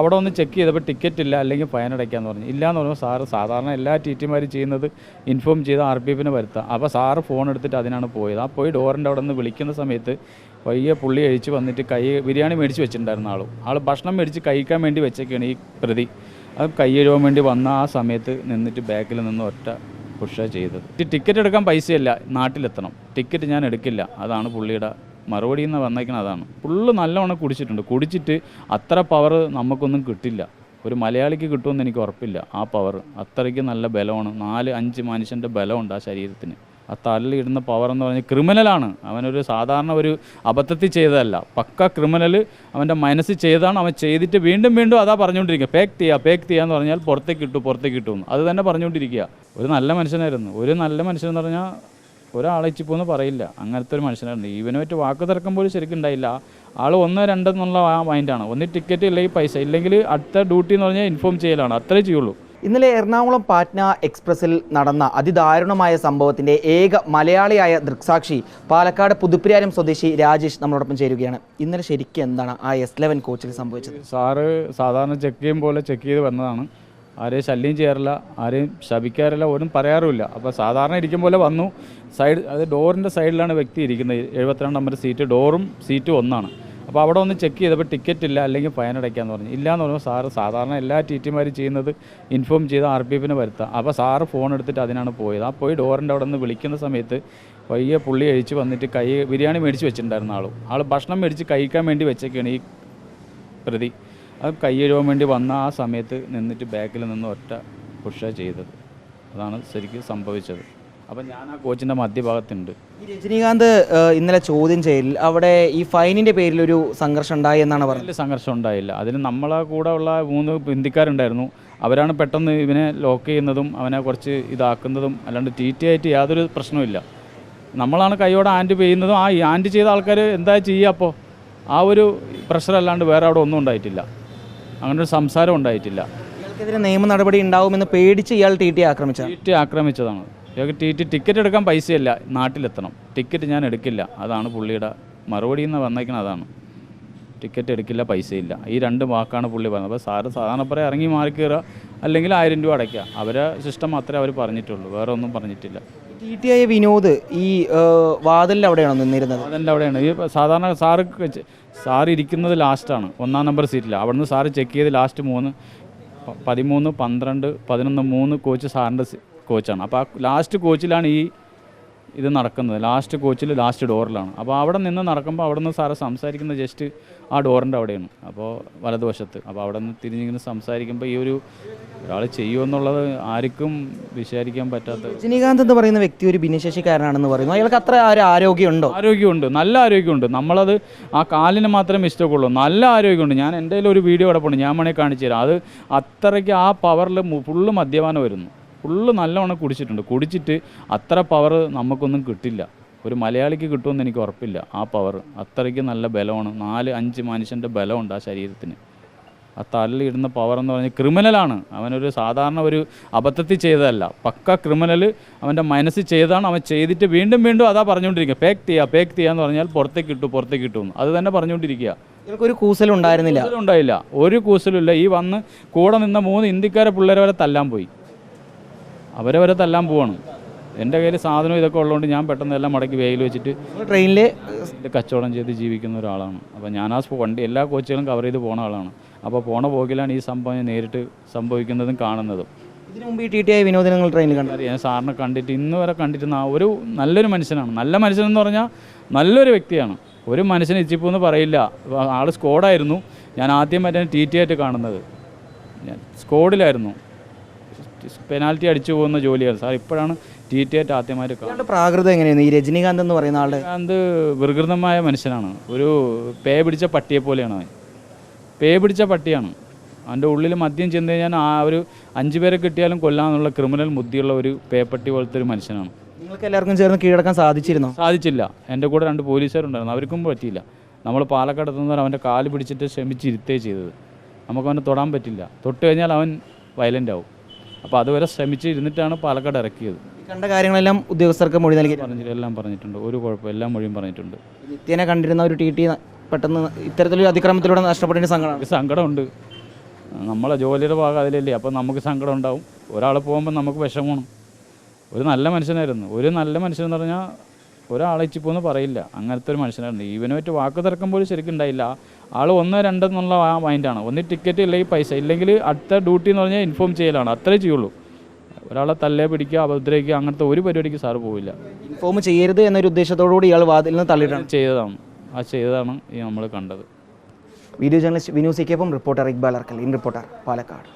അവിടെ ഒന്ന് ചെക്ക് ചെയ്തപ്പോൾ ടിക്കറ്റ് ഇല്ല, അല്ലെങ്കിൽ ഫൈൻ അടയ്ക്കാമെന്ന് പറഞ്ഞു. ഇല്ലയെന്ന് പറയുമ്പോൾ സാറ് സാധാരണ എല്ലാ TT-മാരും ചെയ്യുന്നത് ഇൻഫോം ചെയ്ത് RPF-നെ വരുത്തുക. അപ്പോൾ സാറ് ഫോൺ എടുത്തിട്ട് അതിനാണ് പോയത്. ആ പോയി ഡോറിൻ്റെ അവിടെ നിന്ന് വിളിക്കുന്ന സമയത്ത് പയ്യെ പുള്ളി കഴിച്ച് വന്നിട്ട് ബിരിയാണി മേടിച്ച് വെച്ചിട്ടുണ്ടായിരുന്ന ആൾ ഭക്ഷണം മേടിച്ച് കഴിക്കാൻ വേണ്ടി വെച്ചൊക്കെയാണ് ഈ പ്രതി. അത് കൈ കഴുകാൻ വേണ്ടി വന്ന ആ സമയത്ത് നിന്നിട്ട് ബാക്കിൽ നിന്ന് ഒറ്റ പുഷാണ് ചെയ്തത്. ടിക്കറ്റ് എടുക്കാൻ പൈസയല്ല, നാട്ടിലെത്തണം, ടിക്കറ്റ് ഞാൻ എടുക്കില്ല, അതാണ് പുള്ളിയുടെ മറുപടി എന്ന് വന്നേക്കുന്നത്. അതാണ് ഫുള്ള് നല്ലവണ്ണം കുടിച്ചിട്ട് അത്ര പവർ നമുക്കൊന്നും കിട്ടില്ല. ഒരു മലയാളിക്ക് കിട്ടുമെന്ന് എനിക്ക് ഉറപ്പില്ല. ആ പവർ അത്രയ്ക്ക് നല്ല ബലമാണ്. 4-5 മനുഷ്യൻ്റെ ബലമുണ്ട് ആ ശരീരത്തിന്. ആ തലയിടുന്ന പവർ എന്ന് പറഞ്ഞാൽ ക്രിമിനലാണ്. അവനൊരു സാധാരണ ഒരു അബദ്ധത്തിൽ ചെയ്തതല്ല, പക്ക ക്രിമിനൽ. അവൻ്റെ മനസ്സിൽ ചെയ്താണ്. അവൻ ചെയ്തിട്ട് വീണ്ടും അതാ പറഞ്ഞുകൊണ്ടിരിക്കുക, പേക്ക് ചെയ്യാന്ന് പറഞ്ഞാൽ പുറത്തേക്ക് കിട്ടുമെന്ന് അത് തന്നെ പറഞ്ഞുകൊണ്ടിരിക്കുക. ഒരു നല്ല മനുഷ്യനായിരുന്നു. ഒരു നല്ല മനുഷ്യനെന്ന് പറഞ്ഞാൽ ഒരാളെ ഇച്ചിപ്പോന്ന് പറയില്ല, അങ്ങനത്തെ ഒരു മനുഷ്യനായിരുന്നു. ഇവനുമായിട്ട് വാക്ക് തർക്കം പോലും ശരിക്കും ഉണ്ടായില്ല. ആൾ 1-2 എന്നുള്ള ആ മൈൻഡാണ്. ഒന്ന് ടിക്കറ്റ് ഇല്ലെങ്കിൽ പൈസ, ഇല്ലെങ്കിൽ അടുത്ത ഡ്യൂട്ടി എന്ന് പറഞ്ഞാൽ ഇൻഫോം ചെയ്യലാണ്, അത്രേ ചെയ്യുള്ളൂ. ഇന്നലെ എറണാകുളം പാറ്റ്ന എക്സ്പ്രസിൽ നടന്ന അതിദാരുണമായ സംഭവത്തിൻ്റെ ഏക മലയാളിയായ ദൃക്സാക്ഷി പാലക്കാട് പുതുപ്പരിയാരം സ്വദേശി രാജേഷ് നമ്മളോടൊപ്പം ചേരുകയാണ്. ഇന്നലെ ശരിക്കും എന്താണ് ആ S11 കോച്ചിൽ സംഭവിച്ചത്? സാറ് സാധാരണ ചെക്ക് ചെയ്യും പോലെ ചെക്ക് ചെയ്ത് വന്നതാണ്. ആരെയും ശല്യം ചെയ്യാറില്ല, ആരെയും ശപിക്കാറില്ല, ഒന്നും പറയാറുമില്ല. അപ്പോൾ സാധാരണ ഇരിക്കും പോലെ വന്നു. അത് ഡോറിൻ്റെ സൈഡിലാണ് വ്യക്തി ഇരിക്കുന്നത്. 72 നമ്പർ സീറ്റ്, ഡോറും സീറ്റും ഒന്നാണ്. അപ്പോൾ അവിടെ ഒന്ന് ചെക്ക് ചെയ്തപ്പോൾ ടിക്കറ്റ് ഇല്ല, അല്ലെങ്കിൽ ഫൈൻ അടയ്ക്കാമെന്ന് പറഞ്ഞു. ഇല്ലയെന്ന് പറയുമ്പോൾ സാറ് സാധാരണ എല്ലാ TT-മാരും ചെയ്യുന്നത് ഇൻഫോം ചെയ്ത് RPF-നെ വരുത്തുക. അപ്പോൾ സാറ് ഫോൺ എടുത്തിട്ട് അതിനാണ് പോയത്. ആ പോയി ഡോറിൻ്റെ അവിടെ നിന്ന് വിളിക്കുന്ന സമയത്ത് പയ്യെ പുള്ളി കഴിച്ച് വന്നിട്ട് ബിരിയാണി മേടിച്ച് വെച്ചിട്ടുണ്ടായിരുന്ന ആൾ ഭക്ഷണം മേടിച്ച് കഴിക്കാൻ വേണ്ടി വെച്ചൊക്കെയാണ് ഈ പ്രതി. അത് കൈ കഴുകാൻ വേണ്ടി വന്ന ആ സമയത്ത് നിന്നിട്ട് ബാക്കിൽ നിന്ന് ഒറ്റ പുഷാണ് ചെയ്തത്. അതാണ് ശരിക്കും സംഭവിച്ചത്. അപ്പം ഞാൻ ആ കോച്ചിൻ്റെ മധ്യഭാഗത്തുണ്ട്. ഈ രജനീകാന്ത് ഇന്നലെ ചോദ്യം ചെയ്യലിൽ അവിടെ ഈ ഫൈനിൻ്റെ പേരിൽ ഒരു സംഘർഷം ഉണ്ടായി എന്നാണ് പറഞ്ഞത്. സംഘർഷം ഉണ്ടായില്ല. അതിന് നമ്മളെ കൂടെ ഉള്ള 3 ഹിന്ദിക്കാരുണ്ടായിരുന്നു. അവരാണ് പെട്ടെന്ന് ഇവനെ ലോക്ക് ചെയ്യുന്നതും അവനെ കുറച്ച് ഇതാക്കുന്നതും. അല്ലാണ്ട് TT ആയിട്ട് യാതൊരു പ്രശ്നവുമില്ല. നമ്മളാണ് കൈയോടെ ആൻഡ് ചെയ്യുന്നതും. ആ ആൻഡ് ചെയ്ത ആൾക്കാർ എന്താ ചെയ്യുക? അപ്പോൾ ആ ഒരു പ്രഷർ അല്ലാണ്ട് വേറെ അവിടെ ഒന്നും ഉണ്ടായിട്ടില്ല, അങ്ങനെ ഒരു സംസാരം ഉണ്ടായിട്ടില്ല. ഇയാൾക്കെതിരെ നിയമ നടപടി ഉണ്ടാവുമെന്ന് പേടിച്ച് ഇയാൾ TT ആക്രമിച്ചതാണ്. ടിക്കറ്റ് എടുക്കാൻ പൈസയല്ല, നാട്ടിലെത്തണം, ടിക്കറ്റ് ഞാൻ എടുക്കില്ല, അതാണ് പുള്ളിയുടെ മറുപടി എന്ന് വന്നേക്കുന്നത്. അതാണ് ടിക്കറ്റ് എടുക്കില്ല, പൈസയില്ല, ഈ 2 വാക്കാണ് പുള്ളി പറഞ്ഞത്. അപ്പോൾ സാറ് സാധാരണ പറയാം ഇറങ്ങി മാറി കയറുക, അല്ലെങ്കിൽ 1000 രൂപ അടയ്ക്കുക. അവരെ സിസ്റ്റം മാത്രമേ അവർ പറഞ്ഞിട്ടുള്ളൂ, വേറെ ഒന്നും പറഞ്ഞിട്ടില്ല. TT ആയ വിനോദ് ഈ വാതിലിൻ്റെ അവിടെയാണോ നിന്നിരുന്നത്? അതിൻ്റെ അവിടെയാണ്. ഈ സാധാരണ സാറ് ഇരിക്കുന്നത് ലാസ്റ്റാണ്, 1-ാം നമ്പർ സീറ്റിൽ. അവിടെ നിന്ന് സാറ് ചെക്ക് ചെയ്ത് ലാസ്റ്റ് 3, 13, 12, 11, 3 കോച്ച് സാറിൻ്റെ കോച്ചാണ്. അപ്പോൾ ആ ലാസ്റ്റ് കോച്ചിലാണ് ഇത് നടക്കുന്നത്. ലാസ്റ്റ് കോച്ചിൽ ലാസ്റ്റ് ഡോറിലാണ്. അപ്പോൾ അവിടെ നിന്ന് നടക്കുമ്പോൾ അവിടെ നിന്ന് സാറ് സംസാരിക്കുന്നത് ജസ്റ്റ് ആ ഡോറിൻ്റെ അവിടെയാണ്, അപ്പോൾ വലതുവശത്ത്. അപ്പോൾ അവിടെ നിന്ന് തിരിഞ്ഞിങ്ങനെ സംസാരിക്കുമ്പോൾ ഈ ഒരാൾ ചെയ്യുമെന്നുള്ളത് ആർക്കും വിചാരിക്കാൻ പറ്റാത്ത. രജനീകാന്ത് എന്ന് പറയുന്ന വ്യക്തി ഒരു ഭിന്നശേഷിക്കാരനാണെന്ന് പറയുന്നു. അയാൾക്ക് അത്ര ആരോഗ്യമുണ്ടോ? ആരോഗ്യമുണ്ട്, നല്ല ആരോഗ്യമുണ്ട്. നമ്മളത് ആ കാലിന് മാത്രമേ മിസ്റ്റേക്കുള്ളൂ, നല്ല ആരോഗ്യമുണ്ട്. ഞാൻ എൻ്റെ ഒരു വീഡിയോ കിടപ്പുണ്ട്, ഞാൻ വേണമെങ്കിൽ കാണിച്ചു തരാം. അത് അത്രയ്ക്ക് ആ പവറിൽ ഫുള്ള് മദ്യപാനം വരുന്നു. ഫുള്ള് നല്ലവണ്ണം കുടിച്ചിട്ട് അത്ര പവർ നമുക്കൊന്നും കിട്ടില്ല. ഒരു മലയാളിക്ക് കിട്ടുമെന്ന് എനിക്ക് ഉറപ്പില്ല. ആ പവർ അത്രയ്ക്ക് നല്ല ബലമാണ്. 4-5 മനുഷ്യൻ്റെ ബലമുണ്ട് ആ ശരീരത്തിന്. ആ തലയിടുന്ന പവർ എന്ന് പറഞ്ഞാൽ ക്രിമിനലാണ്. അവനൊരു സാധാരണ ഒരു അബദ്ധത്തിൽ ചെയ്തതല്ല, പക്ക ക്രിമിനൽ. അവൻ്റെ മനസ്സിൽ ചെയ്താണ്. അവൻ ചെയ്തിട്ട് വീണ്ടും അതാ പറഞ്ഞുകൊണ്ടിരിക്കുക, പേക്ക് ചെയ്യാന്ന് പറഞ്ഞാൽ പുറത്തേക്ക് കിട്ടുമെന്ന് അത് തന്നെ പറഞ്ഞുകൊണ്ടിരിക്കുക. ഇവർക്കൊരു കൂസലും ഉണ്ടായില്ല, ഒരു കൂസലുമില്ല. ഈ വന്ന് കൂടെ നിന്ന 3 ഇന്ത്യക്കാരെ പിള്ളേരെ വരെ തല്ലാൻ പോയി, അവരെ തല്ലാൻ പോവാണ്. എൻ്റെ കയ്യിൽ സാധനം ഇതൊക്കെ ഉള്ളതുകൊണ്ട് ഞാൻ പെട്ടെന്ന് എല്ലാം മടക്കി വേഗിൽ വെച്ചിട്ട് ട്രെയിനിൽ കച്ചവടം ചെയ്ത് ജീവിക്കുന്ന ഒരാളാണ്. അപ്പോൾ ഞാൻ ആ വണ്ടി എല്ലാ കോച്ചുകളും കവർ ചെയ്ത് പോണ ആളാണ്. അപ്പോൾ പോണ പോക്കിലാണ് ഈ സംഭവം നേരിട്ട് സംഭവിക്കുന്നതും കാണുന്നതും. ഇതിനു മുമ്പ് ഈ TT ആയ വിനോദ് നിങ്ങൾ ട്രെയിനിൽ കണ്ടത്? ഞാൻ സാറിനെ കണ്ടിട്ട് ഇന്ന് വരെ കണ്ടിരുന്ന ഒരു നല്ലൊരു മനുഷ്യനാണ്. നല്ല മനുഷ്യനെന്ന് പറഞ്ഞാൽ നല്ലൊരു വ്യക്തിയാണ്. ഒരു മനുഷ്യനെ ഇച്ചിപ്പോന്ന് പറയില്ല. ആൾ സ്ക്വാഡായിരുന്നു. ഞാൻ ആദ്യമായിട്ടാണ് TT ആയിട്ട് കാണുന്നത്. ഞാൻ സ്ക്വാഡിലായിരുന്നു, പെനാൽറ്റി അടിച്ചു പോകുന്ന ജോലിയാണ് സാർ. ഇപ്പോഴാണ് TT ആയിട്ട് ആദ്യമായിട്ട് കാണുന്നത്. പ്രാകൃതം എങ്ങനെയാണ് ഈ രജനീകാന്ത് എന്ന് പറയുന്ന ആളുടെ? രജനീകാന്ത് വികൃതമായ മനുഷ്യനാണ്. ഒരു പേ പിടിച്ച പട്ടിയെ പോലെയാണ് അവൻ. പേ പിടിച്ച പട്ടിയാണ്. അവൻ്റെ ഉള്ളിൽ മദ്യം ചെന്ന് കഴിഞ്ഞാൽ ആ ഒരു 5 പേരെ കിട്ടിയാലും കൊല്ലാന്നുള്ള ക്രിമിനൽ ബുദ്ധിയുള്ള ഒരു പേപ്പട്ടി പോലത്തെ ഒരു മനുഷ്യനാണ്. നിങ്ങൾക്ക് എല്ലാവർക്കും ചേർന്ന് കീഴടക്കാൻ സാധിച്ചില്ല. എൻ്റെ കൂടെ 2 പോലീസുകാരുണ്ടായിരുന്നു, അവർക്കും പറ്റിയില്ല. നമ്മൾ പാലക്കാട് എത്തുന്നവർ അവൻ്റെ കാല് പിടിച്ചിട്ട് ശ്രമിച്ചിരുത്തേ ചെയ്തത്. നമുക്കവനെ തൊടാൻ പറ്റില്ല, തൊട്ട് കഴിഞ്ഞാൽ അവൻ വയലൻ്റ് ആവും. അപ്പോൾ അതുവരെ ശ്രമിച്ചിരുന്നിട്ടാണ് പാലക്കാട് ഇറക്കിയത്. കണ്ട കാര്യങ്ങളെല്ലാം ഉദ്യോഗസ്ഥർക്ക് മൊഴി നൽകി എല്ലാം പറഞ്ഞിട്ടുണ്ട്, ഒരു കുഴപ്പം, എല്ലാ മൊഴിയും പറഞ്ഞിട്ടുണ്ട്. നിത്യേന കണ്ടിരുന്ന ഒരു TT പെട്ടെന്ന് ഇത്തരത്തിലൊരു അതിക്രമത്തിലൂടെ നഷ്ടപ്പെട്ടതിന് സങ്കടമുണ്ട്. നമ്മളെ ജോലിയുടെ ഭാഗം അതിലല്ലേ, അപ്പോൾ നമുക്ക് സങ്കടം ഉണ്ടാവും. ഒരാൾ പോകുമ്പോൾ നമുക്ക് വിഷമമാണ്. ഒരു നല്ല മനുഷ്യനായിരുന്നു. ഒരു നല്ല മനുഷ്യനെന്ന് പറഞ്ഞാൽ ഒരാളെ ഇച്ചിപ്പോന്ന് പറയില്ല, അങ്ങനത്തെ ഒരു മനുഷ്യനായിരുന്നു. ഇവനുമായിട്ട് വാക്ക് തർക്കം പോലും ശരിക്കും ഉണ്ടായില്ല. ആൾ 1, 2 എന്നുള്ള ആ മൈൻഡാണ്. ഒന്ന് ടിക്കറ്റ് ഇല്ലെങ്കിൽ പൈസ, ഇല്ലെങ്കിൽ അടുത്ത ഡ്യൂട്ടി എന്ന് പറഞ്ഞാൽ ഇൻഫോം ചെയ്യലാണ്, അത്രേ ചെയ്യുള്ളൂ. ഒരാളെ തല്ലേ പിടിക്കുക, ഉപദ്രവിക്കുക, അങ്ങനത്തെ ഒരു പരിപാടിക്ക് സാറ് പോവില്ല. ഇൻഫോം ചെയ്യരുത് എന്നൊരു ഉദ്ദേശത്തോടുകൂടി ഇയാൾ വാതിൽ നിന്ന് തള്ളിയിട്ടാണ് ചെയ്തതാണ് ഈ നമ്മൾ കണ്ടത്. Video journalist Vinu C K. Reporter Iqbal Arakkal, in reporter, Palakkad.